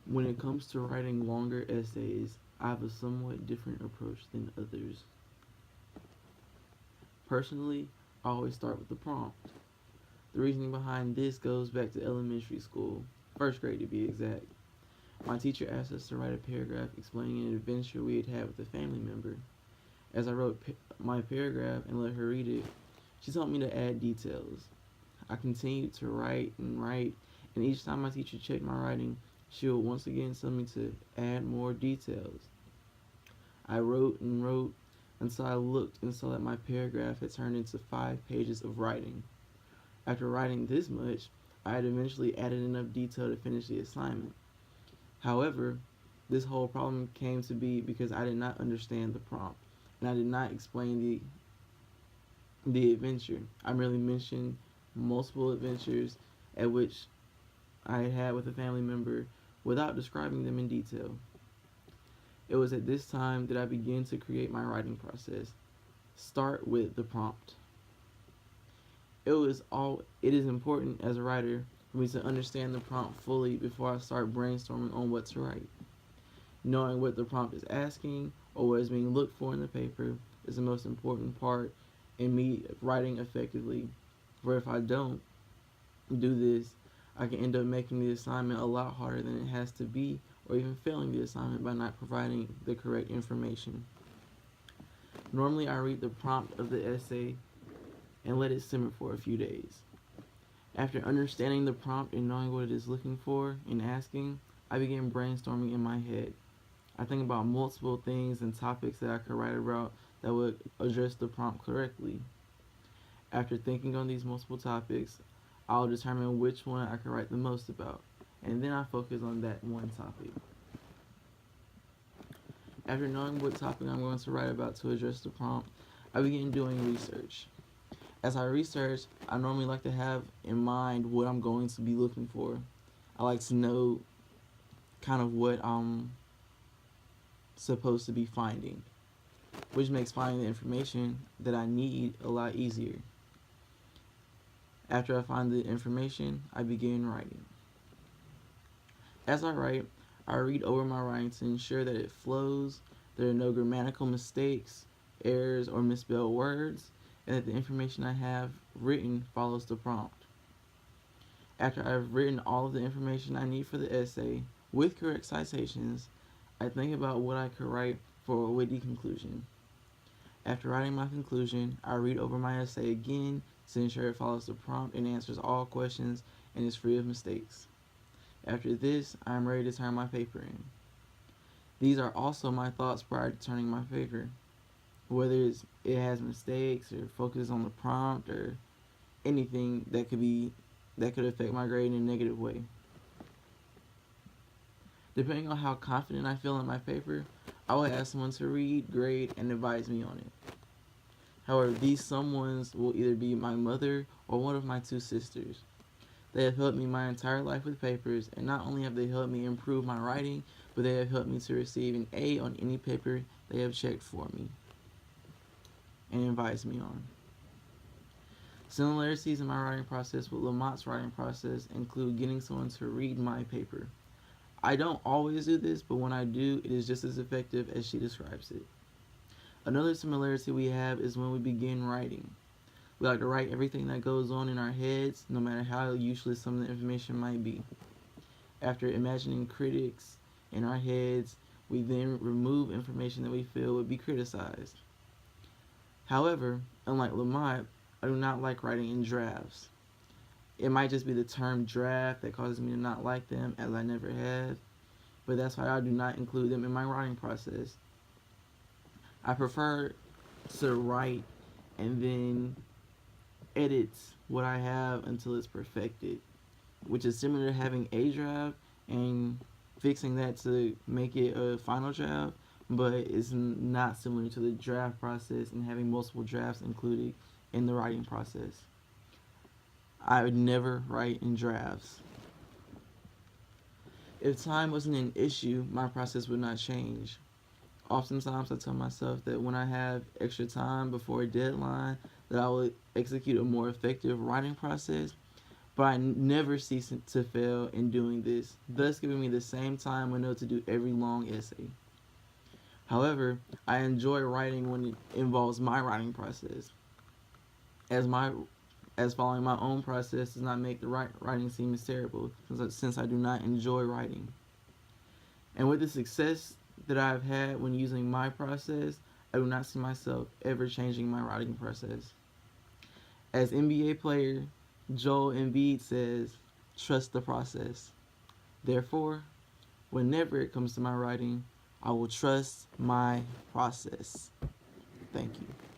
When it comes to writing longer essays, I have a somewhat different approach than others. Personally, I always start with the prompt. The reasoning behind this goes back to elementary school, first grade to be exact. My teacher asked us to write a paragraph explaining an adventure we had had with a family member. As I wrote my paragraph and let her read it, she told me to add details. I continued to write, and each time my teacher checked my writing, she would once again tell me to add more details. I wrote and wrote until I looked and saw that my paragraph had turned into 5 pages of writing. After writing this much, I had eventually added enough detail to finish the assignment. However, this whole problem came to be because I did not understand the prompt, and I did not explain the adventure. I merely mentioned multiple adventures at which I had had with a family member without describing them in detail. It was at this time that I began to create my writing process. Start with the prompt. It is important as a writer for me to understand the prompt fully before I start brainstorming on what to write. Knowing what the prompt is asking or what is being looked for in the paper is the most important part in me writing effectively. For if I don't do this, I can end up making the assignment a lot harder than it has to be, or even failing the assignment by not providing the correct information. Normally, I read the prompt of the essay and let it simmer for a few days. After understanding the prompt and knowing what it is looking for and asking, I begin brainstorming in my head. I think about multiple things and topics that I could write about that would address the prompt correctly. After thinking on these multiple topics, I'll determine which one I can write the most about, and then I focus on that one topic. After knowing what topic I'm going to write about to address the prompt, I begin doing research. As I research, I normally like to have in mind what I'm going to be looking for. I like to know kind of what I'm supposed to be finding, which makes finding the information that I need a lot easier. After I find the information, I begin writing. As I write, I read over my writing to ensure that it flows, there are no grammatical mistakes, errors, or misspelled words, and that the information I have written follows the prompt. After I've written all of the information I need for the essay with correct citations, I think about what I could write for a witty conclusion. After writing my conclusion, I read over my essay again to ensure it follows the prompt and answers all questions and is free of mistakes. After this, I am ready to turn my paper in. These are also my thoughts prior to turning my paper, whether it has mistakes or focuses on the prompt or anything that could affect my grade in a negative way. Depending on how confident I feel in my paper, I will ask someone to read, grade, and advise me on it. However, these someones will either be my mother or one of my two sisters. They have helped me my entire life with papers, and not only have they helped me improve my writing, but they have helped me to receive an A on any paper they have checked for me and advised me on. Similarities in my writing process with Lamont's writing process include getting someone to read my paper. I don't always do this, but when I do, it is just as effective as she describes it. Another similarity we have is when we begin writing. We like to write everything that goes on in our heads, no matter how useless some of the information might be. After imagining critics in our heads, we then remove information that we feel would be criticized. However, unlike Lamont, I do not like writing in drafts. It might just be the term draft that causes me to not like them, as I never have, but that's why I do not include them in my writing process. I prefer to write and then edit what I have until it's perfected, which is similar to having a draft and fixing that to make it a final draft, but it's not similar to the draft process and having multiple drafts included in the writing process. I would never write in drafts. If time wasn't an issue, my process would not change. Oftentimes I tell myself that when I have extra time before a deadline, that I will execute a more effective writing process, but I never cease to fail in doing this, thus giving me the same time window to do every long essay. However, I enjoy writing when it involves my writing process, as my as following my own process does not make the writing seem as terrible, since I do not enjoy writing. And with the success that I've had when using my process, I do not see myself ever changing my writing process. As NBA player Joel Embiid says, trust the process. Therefore, whenever it comes to my writing, I will trust my process. Thank you.